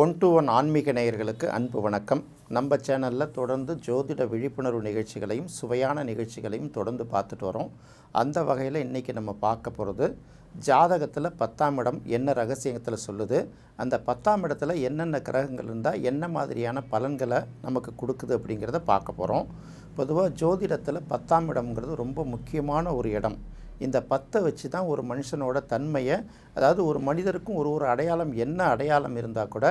One to one ஆன்மீக நேயர்களுக்கு அன்பு வணக்கம். நம்ம சேனலில் தொடர்ந்து ஜோதிட விழிப்புணர்வு நிகழ்ச்சிகளையும் சுவையான நிகழ்ச்சிகளையும் தொடர்ந்து பார்த்துட்டு வரோம். அந்த வகையில் இன்றைக்கி நம்ம பார்க்க போகிறது ஜாதகத்தில் 10ஆம் இடம் என்ன ரகசியத்தில் சொல்லுது, அந்த 10ஆம் இடத்துல என்னென்ன கிரகங்கள் இருந்தால் என்ன மாதிரியான பலன்களை நமக்கு கொடுக்குது அப்படிங்கிறத பார்க்க போகிறோம். பொதுவாக ஜோதிடத்தில் 10ஆம் இடம்ங்கிறது ரொம்ப முக்கியமான ஒரு இடம். இந்த 10 வச்சு தான் ஒரு மனுஷனோட தன்மையை, அதாவது ஒரு மனிதருக்கும் ஒரு அடையாளம் என்ன அடையாளம் இருந்தால் கூட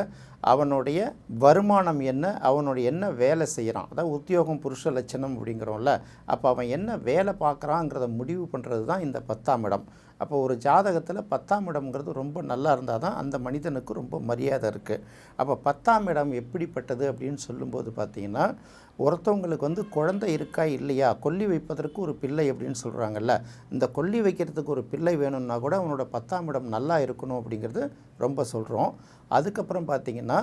அவனுடைய வருமானம் என்ன, அவனுடைய என்ன வேலை செய்கிறான், அதாவது உத்தியோகம் புருஷ லட்சணம் அப்படிங்கிறோம்ல, அப்போ அவன் என்ன வேலை பார்க்குறாங்கிறத முடிவு பண்ணுறது தான் இந்த 10ஆம் இடம். அப்போ ஒரு ஜாதகத்தில் 10ஆம் இடம்ங்கிறது ரொம்ப நல்லா இருந்தால் தான் அந்த மனிதனுக்கு ரொம்ப மரியாதை இருக்குது. அப்போ 10ஆம் இடம் எப்படிப்பட்டது அப்படின்னு சொல்லும்போது பார்த்திங்கன்னா, ஒருத்தவங்களுக்கு குழந்தை இருக்கா இல்லையா, கொல்லி வைப்பதற்கு ஒரு பிள்ளை அப்படின்னு சொல்கிறாங்கல்ல, இந்த கொல்லி வைக்கிறதுக்கு ஒரு பிள்ளை வேணும்னா கூட அவனோட 10ஆம் இடம் நல்லா இருக்கணும் அப்படிங்கிறது ரொம்ப சொல்கிறோம். அதுக்கப்புறம் பார்த்திங்கன்னா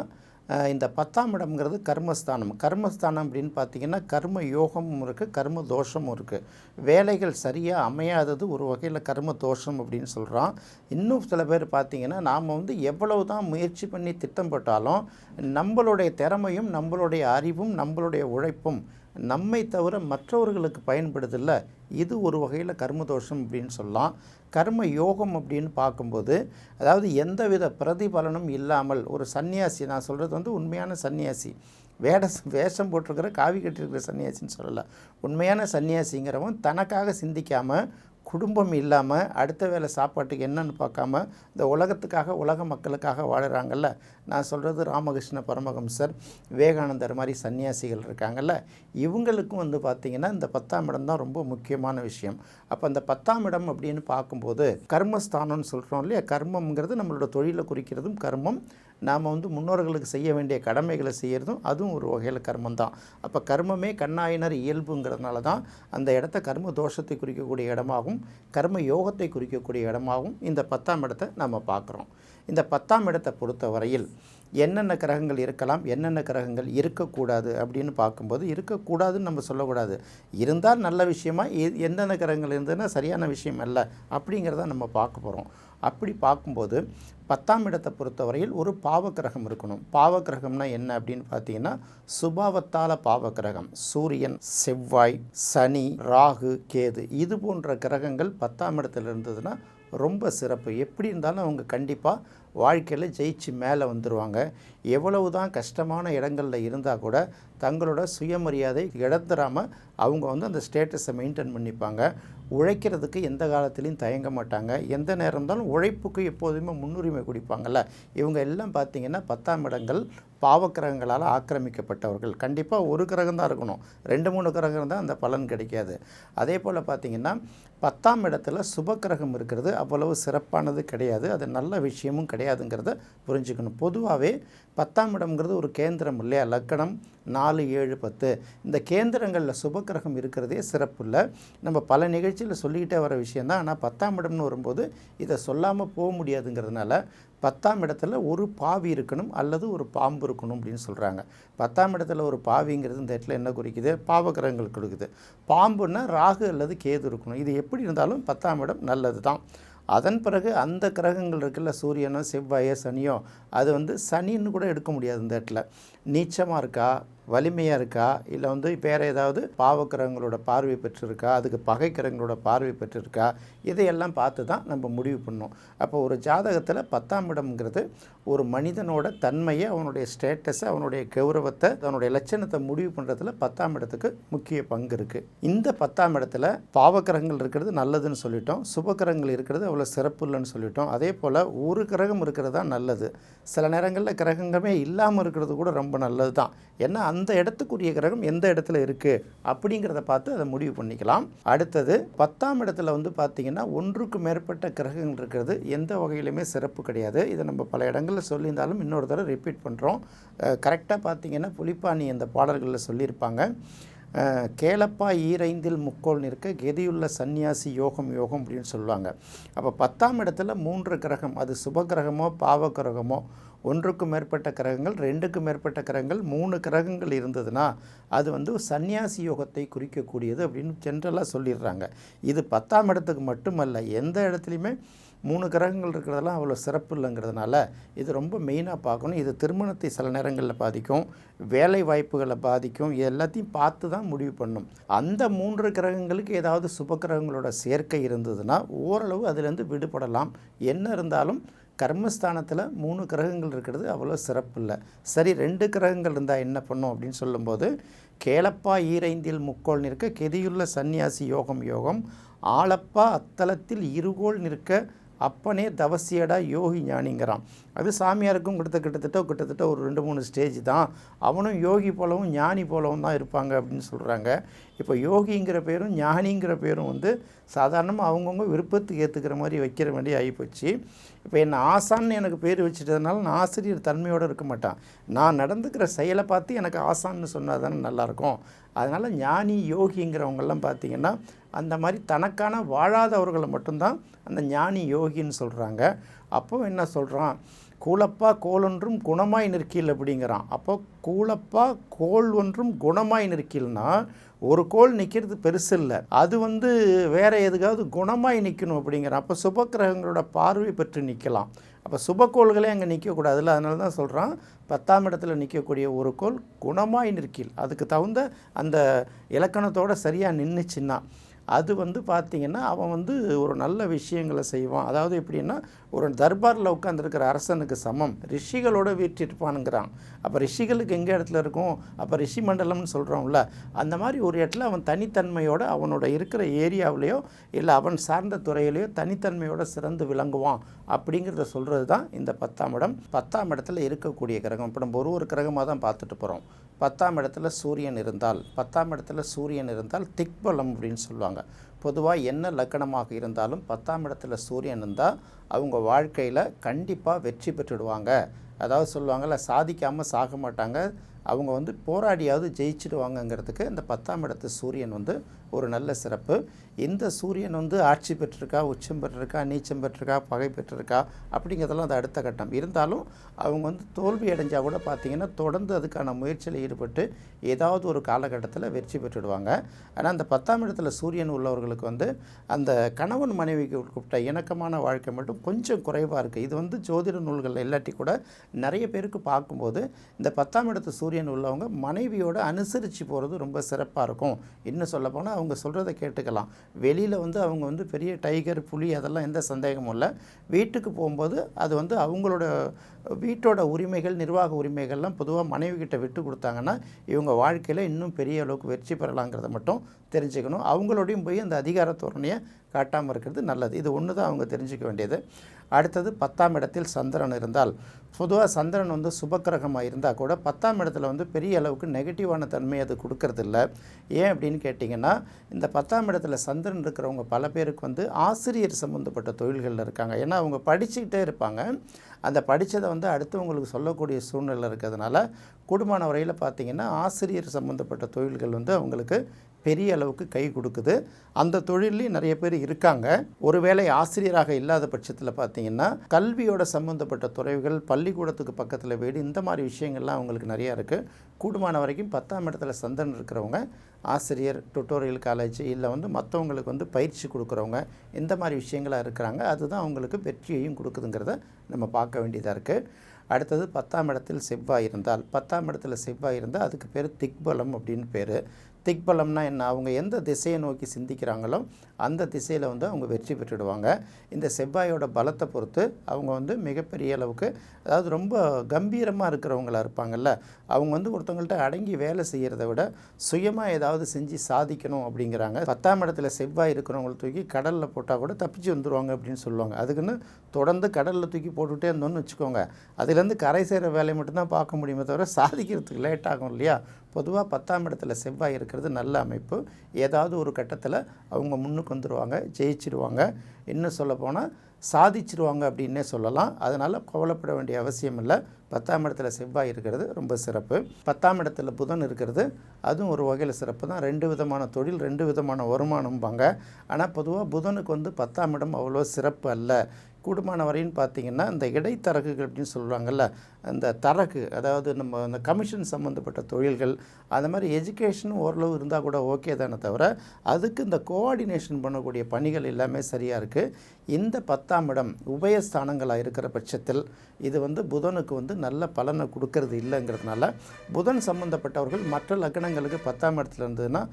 இந்த 10ஆம் இடம்ங்கிறது கர்மஸ்தானம். கர்மஸ்தானம் அப்படின்னு பார்த்திங்கன்னா கர்ம யோகமும் இருக்குது, கர்ம தோஷமும் இருக்குது. வேலைகள் சரியாக அமையாதது ஒரு வகையில் கர்ம தோஷம் அப்படின்னு சொல்கிறோம். இன்னும் சில பேர் பார்த்திங்கன்னா நாம் எவ்வளவு தான் முயற்சி பண்ணி திட்டம் போட்டாலும் நம்மளுடைய திறமையும் நம்மளுடைய அறிவும் நம்மளுடைய உழைப்பும் நம்மை தவிர மற்றவர்களுக்கு பயன்படுதில்லை, இது ஒரு வகையில் கர்மதோஷம் அப்படின்னு சொல்லலாம். கர்ம யோகம் அப்படின்னு பார்க்கும்போது, அதாவது எந்தவித பிரதிபலனும் இல்லாமல் ஒரு சன்னியாசி, நான் சொல்கிறது உண்மையான சன்னியாசி, வேஷம் போட்டிருக்கிற காவி கட்டிருக்கிற சன்னியாசின்னு சொல்லலை. உண்மையான சன்னியாசிங்கிறவன் தனக்காக சிந்திக்காமல், குடும்பம் இல்லாமல், அடுத்த வேளை சாப்பாட்டுக்கு என்னன்னு பார்க்காம இந்த உலகத்துக்காக உலக மக்களுக்காக வாழுறாங்கல்ல, நான் சொல்கிறது ராமகிருஷ்ண பரமஹம்சர், விவேகானந்தர் மாதிரி சன்னியாசிகள் இருக்காங்கல்ல, இவங்களுக்கும் பார்த்திங்கன்னா இந்த 10ஆம் இடம் தான் ரொம்ப முக்கியமான விஷயம். அப்போ அந்த 10ஆம் இடம் அப்படின்னு பார்க்கும்போது கர்மஸ்தானம்னு சொல்கிறோம் இல்லையா, கர்மம்ங்கிறது நம்மளோட தொழிலை குறிக்கிறதும் கர்மம், நாம் முன்னோர்களுக்கு செய்ய வேண்டிய கடமைகளை செய்கிறதும் அதுவும் ஒரு வகையில் கர்மம் தான். அப்போ கர்மமே கண்ணாயினர் இயல்புங்கிறதுனால தான் அந்த இடத்த கர்ம தோஷத்தை குறிக்கக்கூடிய இடமாகவும் கர்ம யோகத்தை குறிக்கக்கூடிய இடமாகவும் இந்த 10ஆம் இடத்தை நம்ம பார்க்குறோம். இந்த 10ஆம் இடத்தை பொறுத்த வரையில் என்னென்ன கிரகங்கள் இருக்கலாம், என்னென்ன கிரகங்கள் இருக்கக்கூடாது அப்படின்னு பார்க்கும்போது, இருக்கக்கூடாதுன்னு நம்ம சொல்லக்கூடாது, இருந்தால் நல்ல விஷயமா, எந்தெந்த கிரகங்கள் இருந்ததுன்னா சரியான விஷயம் அல்ல அப்படிங்கிறத நம்ம பார்க்க போகிறோம். அப்படி பார்க்கும்போது 10ஆம் இடத்தை பொறுத்தவரையில் ஒரு பாவக்கிரகம் இருக்கணும். பாவக்கிரகம்னா என்ன அப்படின்னு பார்த்தீங்கன்னா, சுபாவத்தால் பாவக்கிரகம் சூரியன், செவ்வாய், சனி, ராகு, கேது, இது போன்ற கிரகங்கள் 10ஆம் இடத்துல இருந்ததுன்னா ரொம்ப சிறப்பு. எப்படி இருந்தாலும் அவங்க கண்டிப்பாக வாழ்க்கையில் ஜெயிச்சு மேலே வந்துடுவாங்க. எவ்வளவு தான் கஷ்டமான இடங்களில் இருந்தால் கூட தங்களோட சுயமரியாதை இழந்துடாமல் அவங்க அந்த ஸ்டேட்டஸை மெயின்டைன் பண்ணிப்பாங்க. உழைக்கிறதுக்கு எந்த காலத்துலேயும் தயங்க மாட்டாங்க. எந்த நேரம் இருந்தாலும் உழைப்புக்கு எப்போதுமே முன்னுரிமை கொடுப்பாங்கள்ல. இவங்க எல்லாம் பார்த்திங்கன்னா 10ஆம் இடங்கள் பாவக்கிரகங்களால் ஆக்கிரமிக்கப்பட்டவர்கள். கண்டிப்பாக ஒரு கிரகம் தான் இருக்கணும், 2-3 கிரகம் தான் அந்த பலன் கிடைக்காது. அதே போல் பார்த்திங்கன்னா 10ஆம் இடத்துல சுபக்கிரகம் இருக்கிறது அவ்வளவு சிறப்பானது கிடையாது, அது நல்ல விஷயமும் கிடையாதுங்கிறத புரிஞ்சுக்கணும். பொதுவாகவே 10ஆம் இடம்ங்கிறது ஒரு கேந்திரம் இல்லையா, லக்கணம் 4, 7, 10, இந்த கேந்திரங்களில் சுபக்கிரகம் இருக்கிறதே சிறப்பு இல்லை. நம்ம பல நிகழ்ச்சியில் சொல்லிக்கிட்டே வர விஷயந்தான். ஆனால் 10ஆம் இடம்னு வரும்போது இதை சொல்லாமல் போக முடியாதுங்கிறதுனால 10ஆம் இடத்துல ஒரு பாவி இருக்கணும் அல்லது ஒரு பாம்பு இருக்கணும் அப்படின்னு சொல்கிறாங்க. 10ஆம் இடத்துல ஒரு பாவிங்கிறது இந்த இடத்துல என்ன குறிக்குது, பாவக்கிரகங்கள் கொடுக்குது. பாம்புன்னா ராகு அல்லது கேது இருக்கணும். இது எப்படி இருந்தாலும் 10ஆம் இடம் நல்லது தான். அதன் பிறகு அந்த கிரகங்கள் இருக்குல்ல, சூரியனோ செவ்வாயோ சனியோ, அது சனின்னு கூட எடுக்க முடியாது. இந்த இடத்துல நீச்சமாக இருக்கா, வலிமையாக இருக்கா, இல்லை வேறு ஏதாவது பாவக்கிரகங்களோட பார்வை பெற்றிருக்கா, அதுக்கு பகை கிரகங்களோட பார்வை பெற்றிருக்கா, இதையெல்லாம் பார்த்து தான் நம்ம முடிவு பண்ணோம். அப்போ ஒரு ஜாதகத்தில் 10ஆம் இடம்ங்கிறது ஒரு மனிதனோட தன்மையை, அவனுடைய ஸ்டேட்டஸை, அவனுடைய கௌரவத்தை, அவனுடைய லட்சணத்தை முடிவு பண்ணுறதுல 10ஆம் இடத்துக்கு முக்கிய பங்கு இருக்குது. இந்த 10ஆம் இடத்துல பாவக்கிரகங்கள் இருக்கிறது நல்லதுன்னு சொல்லிட்டோம், சுபக்கிரகங்கள் இருக்கிறது அவ்வளோ சிறப்பு இல்லைன்னு சொல்லிட்டோம். அதே போல் ஒரு கிரகம் இருக்கிறது தான் நல்லது. சில நேரங்களில் கிரகங்கமே இல்லாமல் இருக்கிறது கூட ரொம்ப நல்லது தான். ஏன்னா அந்த இடத்துக்குரிய கிரகம் எந்த இடத்துல இருக்குது அப்படிங்கிறத பார்த்து அதை முடிவு பண்ணிக்கலாம். அடுத்தது 10ஆம் இடத்துல பார்த்திங்கன்னா ஒன்றுக்கு மேற்பட்ட கிரகங்கள் இருக்கிறது எந்த வகையிலுமே சிறப்பு கிடையாது. இதை நம்ம பல இடங்களில் சொல்லியிருந்தாலும் இன்னொரு தடவை ரிப்பீட் பண்ணுறோம். கரெக்டாக பார்த்திங்கன்னா புலிப்பாணி அந்த பாடல்களில் சொல்லியிருப்பாங்க, கேளப்பா ஈரைந்தில் முக்கோள் நிற்க கெதியுள்ள சன்னியாசி யோகம் யோகம் அப்படின்னு சொல்லுவாங்க. அப்போ 10ஆம் இடத்துல 3 கிரகம், அது சுபகிரகமோ பாவகிரகமோ, ஒன்றுக்கும் மேற்பட்ட கிரகங்கள், 2க்கும் மேற்பட்ட கிரகங்கள், 3 கிரகங்கள் இருந்ததுன்னா அது வந்து சன்னியாசி யோகத்தை குறிக்கக்கூடியது அப்படின்னு ஜென்ரலாக சொல்லிடுறாங்க. இது 10ஆம் இடத்துக்கு மட்டுமல்ல, எந்த இடத்துலையுமே 3 கிரகங்கள் இருக்கிறதெல்லாம் அவ்வளோ சிறப்பு இல்லைங்கிறதுனால இது ரொம்ப மெயினாக பார்க்கணும். இது திருமணத்தை சில நேரங்களில் பாதிக்கும், வேலை வாய்ப்புகளை பாதிக்கும். இது எல்லாத்தையும் பார்த்து தான் முடிவு பண்ணணும். அந்த 3 கிரகங்களுக்கு ஏதாவது சுப கிரகங்களோட சேர்க்கை இருந்ததுன்னா ஓரளவு அதிலேருந்து விடுபடலாம். என்ன இருந்தாலும் கர்மஸ்தானத்தில் 3 கிரகங்கள் இருக்கிறது அவ்வளோ சிறப்பு இல்லை. சரி, 2 கிரகங்கள் இருந்தால் என்ன பண்ணும் அப்படின்னு சொல்லும்போது, கேளப்பா ஈரைந்தில் முக்கோள் நிற்க கெதியுள்ள சந்நியாசி யோகம் யோகம், ஆளப்பா அத்தலத்தில் இருகோள் நிற்க அப்பனே தவசியடா யோகி ஞானிங்கிறான். அது சாமியாருக்கும் கிட்டத்தட்ட ஒரு 2-3 ஸ்டேஜ் தான். அவனும் யோகி போலவும் ஞானி போலவும் தான் இருப்பாங்க அப்படின்னு சொல்கிறாங்க. இப்போ யோகிங்கிற பேரும் ஞானிங்கிற பேரும் வந்து சாதாரணமாக அவங்கவுங்க விருப்பத்துக்கு ஏற்றுக்கிற மாதிரி வைக்கிற மாதிரி ஆகிப்போச்சு. இப்போ என்ன ஆசான்னு எனக்கு பேர் வச்சுட்டதுனால நான் ஆசிரியர் தன்மையோடு இருக்க மாட்டான். நான் நடந்துக்கிற செயலை பார்த்து எனக்கு ஆசான்னு சொன்னால் தானே நல்லாயிருக்கும். அதனால் ஞானி யோகிங்கிறவங்கெல்லாம் பார்த்திங்கன்னா அந்த மாதிரி தனக்கான வாழாதவர்களை மட்டும்தான் அந்த ஞானி யோகின்னு சொல்கிறாங்க. அப்போ என்ன சொல்கிறான், கூலப்பா கோல் ஒன்றும் குணமாய் நிற்கில் அப்படிங்கிறான். அப்போ கூலப்பா கோல் ஒன்றும் குணமாய் நிற்கில்னா ஒரு கோல் நிற்கிறது பெருசு இல்லை, அது வந்து வேறு எதுக்காவது குணமாய் நிற்கணும் அப்படிங்கிறான். அப்போ சுபக்கிரகங்களோட பார்வை பெற்று நிற்கலாம். அப்போ சுபக்கோள்களே அங்கே நிற்கக்கூடாதுல்ல. அதனால தான் சொல்கிறான் 10ஆம் இடத்துல நிற்கக்கூடிய ஒரு கோள் குணமாய் நிற்கில், அதுக்கு தகுந்த அந்த இலக்கணத்தோடு சரியாக நின்றுச்சுன்னா அது வந்து பார்த்திங்கன்னா அவன் வந்து ஒரு நல்ல விஷயங்களை செய்வான். அதாவது எப்படின்னா, ஒரு தர்பாரில் உட்காந்துருக்கிற அரசனுக்கு சமம், ரிஷிகளோட வீற்றிருப்பானுங்கிறான். அப்போ ரிஷிகளுக்கு எங்கே இடத்துல இருக்கும், அப்போ ரிஷி மண்டலம்னு சொல்கிறோம்ல, அந்த மாதிரி ஒரு இடத்துல அவன் தனித்தன்மையோடு அவனோட இருக்கிற ஏரியாவிலையோ இல்லை அவன் சார்ந்த துறையிலையோ தனித்தன்மையோடு சிறந்து விளங்குவான் அப்படிங்கிறத சொல்கிறது தான் இந்த 10ஆம் இடம். 10ஆம் இடத்துல இருக்கக்கூடிய கிரகம் இப்போ நம்ம ஒரு கிரகமாக தான் பார்த்துட்டு போகிறோம். 10ஆம் இடத்துல சூரியன் இருந்தால் திக்பலம் அப்படின்னு சொல்லுவாங்க. பொதுவாக என்ன லக்கணமாக இருந்தாலும் 10ஆம் இடத்துல சூரியன் இருந்தால் அவங்க வாழ்க்கையில் கண்டிப்பாக வெற்றி பெற்றுடுவாங்க. அதாவது சொல்லுவாங்கள்ல, சாதிக்காமல் சாக மாட்டாங்க, அவங்க வந்து போராடியாவது ஜெயிச்சிடுவாங்கங்கிறதுக்கு இந்த 10ஆம் இடத்து சூரியன் வந்து ஒரு நல்ல சிறப்பு. இந்த சூரியன் வந்து ஆட்சி பெற்றிருக்கா, உச்சம் பெற்றிருக்கா, நீச்சம் பெற்றிருக்கா, பகை பெற்றிருக்கா அப்படிங்கிறதெல்லாம் அது அடுத்த கட்டம். இருந்தாலும் அவங்க வந்து தோல்வி அடைஞ்சால் கூட பார்த்திங்கன்னா தொடர்ந்து அதுக்கான முயற்சியில் ஈடுபட்டு ஏதாவது ஒரு காலகட்டத்தில் வெற்றி பெற்றுடுவாங்க. ஆனால் அந்த 10ஆம் இடத்துல சூரியன் உள்ளவர்களுக்கு வந்து அந்த கணவன் மனைவிக்கு கூப்பிட்ட இணக்கமான வாழ்க்கை மட்டும் கொஞ்சம் குறைவாக இருக்குது. இது வந்து ஜோதிட நூல்கள் இல்லாட்டி கூட நிறைய பேருக்கு பார்க்கும்போது இந்த 10ஆம் இடத்து சூரியன் உள்ளவங்க மனைவியோட அனுசரித்து போகிறது ரொம்ப சிறப்பாக இருக்கும். இன்னும் சொல்லப்போனால் அவங்க சொல்கிறத கேட்டுக்கலாம். வெளியில் வந்து அவங்க வந்து பெரிய டைகர், புலி அதெல்லாம் எந்த சந்தேகமும் இல்லை. வீட்டுக்கு போகும்போது அது வந்து அவங்களோட வீட்டோட உரிமைகள், நிர்வாக உரிமைகள்லாம் பொதுவாக மனைவி கிட்ட விட்டு கொடுத்தாங்கன்னா இவங்க வாழ்க்கையில் இன்னும் பெரிய அளவுக்கு வெற்றி பெறலாங்கிறத மட்டும் தெரிஞ்சுக்கணும். அவங்களோடையும் போய் அந்த அதிகார தோரணையை காட்டாமல் இருக்கிறது நல்லது. இது ஒன்று தான் அவங்க தெரிஞ்சுக்க வேண்டியது. அடுத்தது 10ஆம் இடத்தில் சந்திரன் இருந்தால், பொதுவாக சந்திரன் வந்து சுபக்கிரகமாக இருந்தால் கூட 10ஆம் இடத்துல வந்து பெரிய அளவுக்கு நெகட்டிவான தன்மை அது கொடுக்கறதில்ல. ஏன் அப்படின்னு கேட்டிங்கன்னா, இந்த 10ஆம் இடத்துல சந்திரன் இருக்கிறவங்க பல பேருக்கு வந்து ஆசிரியர் சம்மந்தப்பட்ட தொழில்களில் இருக்காங்க. ஏன்னா அவங்க படிச்சுக்கிட்டே இருப்பாங்க. அந்த படித்ததை வந்து அடுத்தவங்களுக்கு சொல்லக்கூடிய சூழ்நிலை இருக்கிறதுனால கூடுமான வரையில் பார்த்திங்கன்னா ஆசிரியர் சம்மந்தப்பட்ட தொழில்கள் வந்து அவங்களுக்கு பெரிய அளவுக்கு கை கொடுக்குது. அந்த தொழிலையும் நிறைய பேர் இருக்காங்க. ஒருவேளை ஆசிரியராக இல்லாத பட்சத்தில் பார்த்திங்கன்னா கல்வியோட சம்மந்தப்பட்ட துறைகள், பள்ளிக்கூடத்துக்கு பக்கத்தில் வீடு, இந்த மாதிரி விஷயங்கள்லாம் அவங்களுக்கு நிறையா இருக்குது. கூடுமான வரைக்கும் 10ஆம் இடத்துல சந்திரன் இருக்கிறவங்க ஆசிரியர், டுட்டோரியல் காலேஜ் இல்லை வந்து மற்றவங்களுக்கு வந்து பயிற்சி கொடுக்குறவங்க, இந்த மாதிரி விஷயங்களாக இருக்கிறாங்க. அதுதான் அவங்களுக்கு வெற்றியையும் கொடுக்குதுங்கிறத நம்ம பார்க்க வேண்டியதாக இருக்குது. அடுத்தது 10ஆம் இடத்தில் செவ்வாய் இருந்தால், 10ஆம் இடத்துல செவ்வாய் இருந்தால் அதுக்கு பேர் திக்பலம் அப்படின்னு பேர். திக்பலம்னா என்ன, அவங்க எந்த திசையை நோக்கி சிந்திக்கிறாங்களோ அந்த திசையில் வந்து அவங்க வெற்றி பெற்றுடுவாங்க. இந்த செவ்வாயோட பலத்தை பொறுத்து அவங்க வந்து மிகப்பெரிய அளவுக்கு, அதாவது ரொம்ப கம்பீரமாக இருக்கிறவங்களா இருப்பாங்கல்ல, அவங்க வந்து ஒருத்தவங்கள்ட்ட அடங்கி வேலை செய்கிறத விட சுயமாக ஏதாவது செஞ்சு சாதிக்கணும் அப்படிங்கிறாங்க. 10ஆம் இடத்துல செவ்வாய் இருக்கிறவங்கள தூக்கி கடலில் போட்டால் கூட தப்பிச்சு வந்துடுவாங்க அப்படின்னு சொல்லுவாங்க. அதுக்குன்னு தொடர்ந்து கடலில் தூக்கி போட்டுகிட்டே இருந்தோன்னு வச்சுக்கோங்க, அதுலேருந்து கரை சேர வேலையை மட்டும்தான் பார்க்க முடியுமே தவிர சாதிக்கிறதுக்கு லேட் ஆகும் இல்லையா. பொதுவாக 10ஆம் இடத்துல செவ்வாய் இருக்கிறது நல்ல அமைப்பு. ஏதாவது ஒரு கட்டத்தில் அவங்க முன்னுக்கு வந்துடுவாங்க, ஜெயிச்சிடுவாங்க, இன்னும் சொல்லப்போனால் சாதிச்சிடுவாங்க அப்படின்னே சொல்லலாம். அதனால் கவலைப்பட வேண்டிய அவசியம் இல்லை. 10ஆம் இடத்துல செவ்வாய் இருக்கிறது ரொம்ப சிறப்பு. 10ஆம் இடத்துல புதன் இருக்கிறது அதுவும் ஒரு வகையில் சிறப்பு தான். 2 விதமான தொழில் 2 விதமான வருமானம்பாங்க. ஆனால் பொதுவாக புதனுக்கு 10ஆம் இடம் அவ்வளோ சிறப்பு அல்ல. கூடுமான வரைன்னு பார்த்திங்கன்னா இந்த இடைத்தரகுகள் அப்படின்னு சொல்லுவாங்கள்ல, அந்த தரகு, அதாவது நம்ம அந்த கமிஷன் சம்மந்தப்பட்ட தொழில்கள், அந்த மாதிரி எஜுகேஷனும் ஓரளவு இருந்தால் கூட ஓகே தானே தவிர, அதுக்கு இந்த கோஆர்டினேஷன் பண்ணக்கூடிய பணிகள் எல்லாமே சரியாக இருக்குது. இந்த 10ஆம் இடம் உபயஸ்தானங்களாக இருக்கிற பட்சத்தில் இது புதனுக்கு நல்ல பலனை கொடுக்கறது இல்லைங்கிறதுனால, புதன் சம்மந்தப்பட்டவர்கள் மற்ற லக்னங்களுக்கு 10ஆம் இடத்துல இருந்ததுன்னா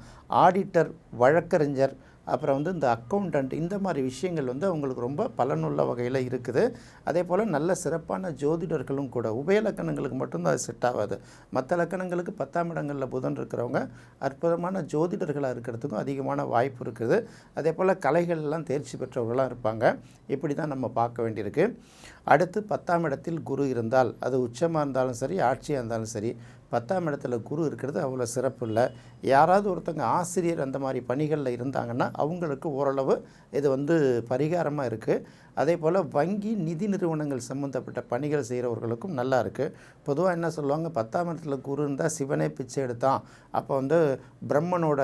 ஆடிட்டர், வழக்கறிஞர், அப்புறம் இந்த அக்கௌண்டன்ட், இந்த மாதிரி விஷயங்கள் அவங்களுக்கு ரொம்ப பலனுள்ள வகையில் இருக்குது. அதே போல் நல்ல சிறப்பான ஜோதிடர்களும் கூட. உபய லக்கணங்களுக்கு மட்டும்தான் அது செட் ஆகாது. மற்ற லக்கணங்களுக்கு 10ஆம் இடங்களில் புதன் இருக்கிறவங்க அற்புதமான ஜோதிடர்களாக இருக்கிறதுக்கும் அதிகமான வாய்ப்பு இருக்குது. அதே போல் கலைகள்லாம் தேர்ச்சி பெற்றவர்களாக இருப்பாங்க. இப்படி தான் நம்ம பார்க்க வேண்டியிருக்கு. அடுத்து 10ஆம் இடத்தில் குரு இருந்தால், அது உச்சமாக இருந்தாலும் சரி, ஆட்சியாக இருந்தாலும் சரி, 10ஆம் இடத்துல குரு இருக்கிறது அவ்வளோ சிறப்பு இல்லை. யாராவது ஒருத்தங்க ஆசிரியர் அந்த மாதிரி பணிகளில் இருந்தாங்கன்னா அவங்களுக்கு ஓரளவு இது பரிகாரமாக இருக்குது. அதே போல் வங்கி, நிதி நிறுவனங்கள் சம்மந்தப்பட்ட பணிகள் செய்கிறவர்களுக்கும் நல்லா இருக்குது. பொதுவாக என்ன சொல்லுவாங்க, 10ஆம் இடத்துல குரு இருந்தால் சிவனே பிச்சை எடுத்தான். அப்போ பிரம்மனோட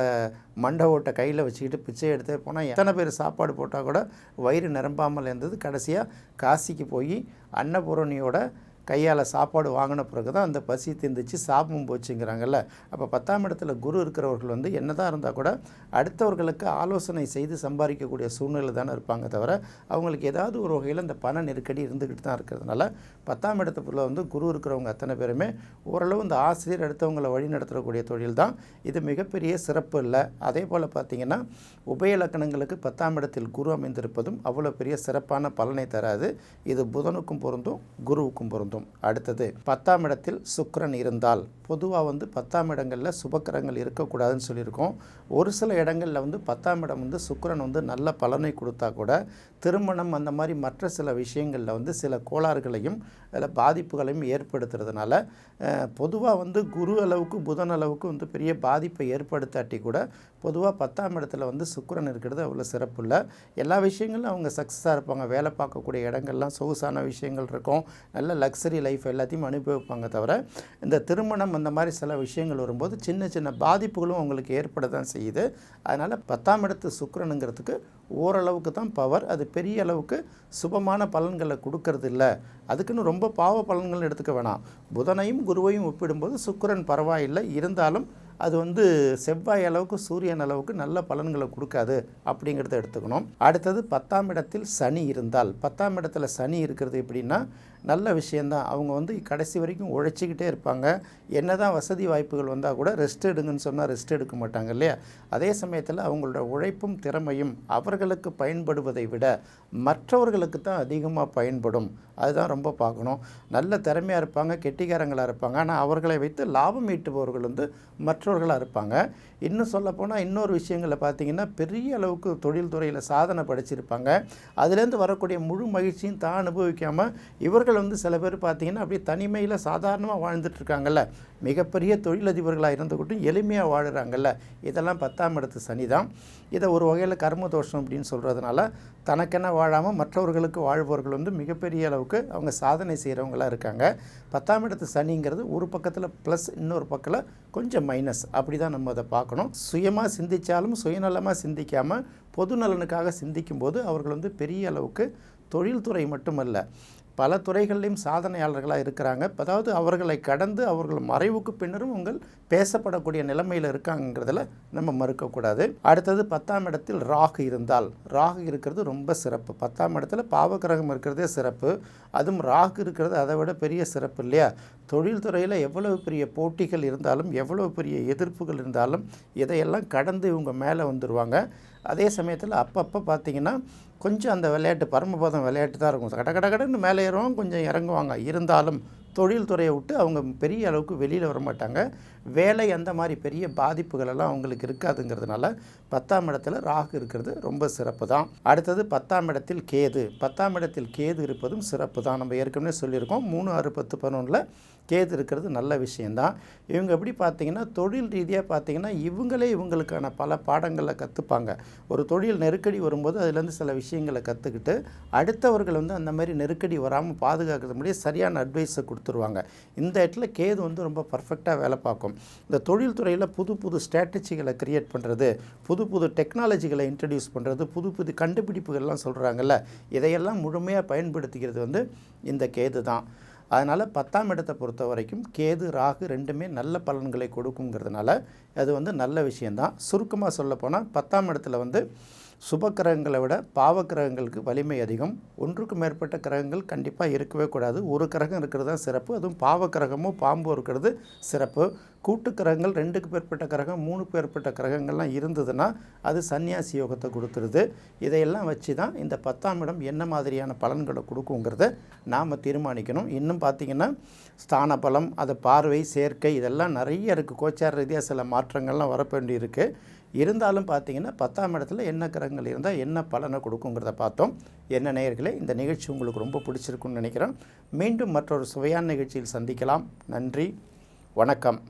மண்டை ஓட்டை கையில் வச்சுக்கிட்டு பிச்சை எடுத்தே போனால் எத்தனை பேர் சாப்பாடு போட்டால் கூட வயிறு நிரம்பாமல் இருந்தது. கடைசியாக காசிக்கு போய் அன்னபூரணியோட கையால் சாப்பாடு வாங்கின பிறகு தான் அந்த பசி தீர்ந்துச்சு, சாபமும் போச்சுங்கிறாங்கல்ல. அப்போ 10ஆம் இடத்துல குரு இருக்கிறவர்கள் என்னதான் இருந்தால் கூட அடுத்தவர்களுக்கு ஆலோசனை செய்து சம்பாதிக்கக்கூடிய சூழ்நிலை தானே இருப்பாங்க தவிர, அவங்களுக்கு ஏதாவது ஒரு வகையில் இந்த பண நெருக்கடி இருந்துக்கிட்டு தான் இருக்கிறதுனால 10ஆம் இடத்துல குரு இருக்கிறவங்க அத்தனை பேருமே ஓரளவு இந்த ஆசிரியர் அடுத்தவங்களை வழி நடத்தக்கூடிய தொழில் தான். இது மிகப்பெரிய சிறப்பு இல்லை. அதே போல் பார்த்திங்கன்னா உபய லக்கணங்களுக்கு 10ஆம் இடத்தில் குரு அமைந்திருப்பதும் அவ்வளோ பெரிய சிறப்பான பலனை தராது. இது புதனுக்கும் பொருந்தும், குருவுக்கும் பொருந்தும். அடுத்தது 10ஆம் இடத்தில் சுக்கிரன் இருந்தால், பொதுவாக 10ஆம் இடங்களில் சுபக்கிரகங்கள் இருக்கக்கூடாதுன்னு சொல்லியிருக்கோம். ஒரு சில இடங்களில் 10ஆம் இடம் சுக்கிரன் நல்ல பலனை கொடுத்தா கூட திருமணம் அந்த மாதிரி மற்ற சில விஷயங்களில் சில கோளாறுகளையும் அதில் பாதிப்புகளையும் ஏற்படுத்துறதுனால பொதுவாக குரு அளவுக்கு புதன் அளவுக்கு பெரிய பாதிப்பை ஏற்படுத்தாட்டி கூட பொதுவாக 10ஆம் இடத்துல சுக்கிரன் இருக்கிறது அவ்வளோ சிறப்பு இல்லை. எல்லா விஷயங்களும் அவங்க சக்ஸஸாக இருப்பாங்க. வேலை பார்க்கக்கூடிய இடங்கள்லாம் சொகுசான விஷயங்கள் இருக்கும். நல்ல லக்ஸரி லைஃப் எல்லாத்தையும் அனுபவிப்பாங்க தவிர, இந்த திருமணம் அந்த மாதிரி சில விஷயங்கள் வரும்போது சின்ன சின்ன பாதிப்புகளும் அவங்களுக்கு ஏற்பட தான் செய்யுது. அதனால் 10ஆம் இடத்து சுக்கிரனுங்கிறதுக்கு ஓரளவுக்கு தான் பவர். அது பெரிய அளவுக்கு சுபமான பலன்களை கொடுக்கறது இல்லை. அதுக்குன்னு ரொம்ப பாவ பலன்கள் எடுத்துக்க வேணாம். புதனையும் குருவையும் ஒப்பிடும்போது சுக்கிரன் பரவாயில்லை. இருந்தாலும் அது செவ்வாய் அளவுக்கு, சூரியன் அளவுக்கு நல்ல பலன்களை கொடுக்காது அப்படிங்கிறத எடுத்துக்கணும். அடுத்தது 10ஆம் இடத்தில் சனி இருந்தால், 10ஆம் இடத்துல சனி இருக்கிறது எப்படின்னா நல்ல விஷயந்தான். அவங்க கடைசி வரைக்கும் உழைச்சிக்கிட்டே இருப்பாங்க. என்ன தான் வசதி வாய்ப்புகள் வந்தால் கூட ரெஸ்ட் எடுங்கன்னு சொன்னால் ரெஸ்ட் எடுக்க மாட்டாங்க இல்லையா. அதே சமயத்தில் அவங்களோட உழைப்பும் திறமையும் அவர்களுக்கு பயன்படுவதை விட மற்றவர்களுக்கு தான் அதிகமாக பயன்படும். அதுதான் ரொம்ப பார்க்கணும். நல்ல திறமையாக இருப்பாங்க, கெட்டிக்காரங்களாக இருப்பாங்க. ஆனால் அவர்களை வைத்து லாபம் ஈட்டுபவர்கள் மற்றவர்களாக இருப்பாங்க. இன்னும் சொல்லப்போனால் இன்னொரு விஷயங்களை பார்த்திங்கன்னா பெரிய அளவுக்கு தொழில் துறையில் சாதனை படைச்சிருப்பாங்க. அதுலேருந்து வரக்கூடிய முழு மகிழ்ச்சியும் தான் அனுபவிக்காமல் இவர்கள் சில பேர் பார்த்திங்கன்னா அப்படியே தனிமையில் சாதாரணமாக வாழ்ந்துட்டுருக்காங்கல்ல, மிகப்பெரிய தொழிலதிபர்களாக இருந்துக்கிட்டும் எளிமையாக வாழுறாங்கல்ல. இதெல்லாம் 10ஆம் இடத்து சனி தான். இதை ஒரு வகையில் கர்ம தோஷம் அப்படின்னு சொல்கிறதுனால தனக்கென்ன வாழாமல் மற்றவர்களுக்கு வாழ்பவர்கள் மிகப்பெரிய அளவுக்கு அவங்க சாதனை செய்கிறவங்களாக இருக்காங்க. 10ஆம் இடத்து சனிங்கிறது ஒரு பக்கத்தில் ப்ளஸ், இன்னொரு பக்கத்தில் கொஞ்சம் மைனஸ். அப்படி தான் நம்ம அதை பார்க்கணும். சுயமாக சிந்தித்தாலும் சுயநலமாக சிந்திக்காமல் பொது நலனுக்காக சிந்திக்கும்போது அவர்கள் பெரிய அளவுக்கு தொழில்துறை மட்டுமல்ல பல துறைகளிலும் சாதனையாளர்களாக இருக்கிறாங்க. அதாவது அவர்களை கடந்து அவர்கள் மறைவுக்கு பின்னரும் உங்கள் பேசப்படக்கூடிய நிலைமையில் இருக்காங்கிறதுல நம்ம மறுக்கக்கூடாது. அடுத்தது 10ஆம் இடத்தில் ராகு இருந்தால், ராகு இருக்கிறது ரொம்ப சிறப்பு. 10ஆம் இடத்துல பாவகிரகம் இருக்கிறதே சிறப்பு. அதுவும் ராகு இருக்கிறது அதை விட பெரிய சிறப்பு இல்லையா. தொழில்துறையில் எவ்வளவு பெரிய போட்டிகள் இருந்தாலும் எவ்வளவு பெரிய எதிர்ப்புகள் இருந்தாலும் இதையெல்லாம் கடந்து இவங்க மேலே வந்துடுவாங்க. அதே சமயத்தில் அப்பப்போ பார்த்திங்கன்னா கொஞ்சம் அந்த விளையாட்டு பரமபதம் விளையாட்டு தான் இருக்கும். கடன்னு மேலே ஏறுவாங்க, கொஞ்சம் இறங்குவாங்க. இருந்தாலும் தொழில்துறையை விட்டு அவங்க பெரிய அளவுக்கு வெளியில் வர மாட்டாங்க. வேலை அந்த மாதிரி பெரிய பாதிப்புகளெல்லாம் அவங்களுக்கு இருக்காதுங்கிறதுனால 10ஆம் இடத்துல ராகு இருக்கிறது ரொம்ப சிறப்பு தான். அடுத்தது 10ஆம் இடத்தில் கேது. 10ஆம் இடத்தில் கேது இருப்பதும் சிறப்பு தான். நம்ம ஏற்கனவே சொல்லியிருக்கோம் 3, 6, 10, 11 கேது இருக்கிறது நல்ல விஷயந்தான். இவங்க எப்படி பார்த்தீங்கன்னா தொழில் ரீதியாக பார்த்தீங்கன்னா இவங்களே இவங்களுக்கான பல பாடங்களை கற்றுப்பாங்க. ஒரு தொழில் நெருக்கடி வரும்போது அதுலேருந்து சில விஷயங்களை கற்றுக்கிட்டு அடுத்தவர்கள் அந்த மாதிரி நெருக்கடி வராமல் பாதுகாக்கிறது முடிய சரியான அட்வைஸை கொடுத்துருவாங்க. இந்த இடத்துல கேது ரொம்ப பர்ஃபெக்டாக வேலை பார்க்கும். இந்த தொழில் துறையில் புது புது ஸ்ட்ராட்டஜிகளை க்ரியேட் பண்ணுறது, புது புது டெக்னாலஜிகளை இன்ட்ரடியூஸ் பண்ணுறது, புது புது கண்டுபிடிப்புகள்லாம் சொல்கிறாங்கல்ல, இதையெல்லாம் முழுமையாக பயன்படுத்திக்கிறது இந்த கேது தான். அதனால் 10ஆம் இடத்தை பொறுத்த வரைக்கும் கேது ராகு ரெண்டுமே நல்ல பலன்களை கொடுக்குங்கிறதுனால அது நல்ல விஷயந்தான். சுருக்கமாக சொல்லப்போனால் 10ஆம் இடத்துல சுபக்கிரகங்களை விட பாவக்கிரகங்களுக்கு வலிமை அதிகம். ஒன்றுக்கு மேற்பட்ட கிரகங்கள் கண்டிப்பாக இருக்கவே கூடாது. ஒரு கிரகம் இருக்கிறது தான் சிறப்பு. அதுவும் பாவக்கிரகமோ பாம்போ இருக்கிறது சிறப்பு. கூட்டு கிரகங்கள் 2க்கு மேற்பட்ட கிரகம் 3க்கு மேற்பட்ட கிரகங்கள்லாம் இருந்ததுன்னா அது சன்னியாசி யோகத்தை கொடுத்துருது. இதையெல்லாம் வச்சு தான் இந்த 10ஆம் இடம் என்ன மாதிரியான பலன்களை கொடுக்குங்கிறத நாம் தீர்மானிக்கணும். இன்னும் பார்த்திங்கன்னா ஸ்தான பலம், அது பார்வை, சேர்க்கை இதெல்லாம் நிறைய இருக்குது. கோச்சார ரீதியாக சில மாற்றங்கள்லாம் வரவேண்டி இருக்குது. இருந்தாலும் பார்த்தீங்கன்னா 10ஆம் இடத்துல என்ன கிரகங்கள் இருந்தால் என்ன பலனை கொடுக்குங்கிறத பார்த்தோம். என்ன நேயர்களே, இந்த நிகழ்ச்சி உங்களுக்கு ரொம்ப பிடிச்சிருக்குன்னு நினைக்கிறேன். மீண்டும் மற்றொரு சுவையான நிகழ்ச்சியில் சந்திக்கலாம். நன்றி, வணக்கம்.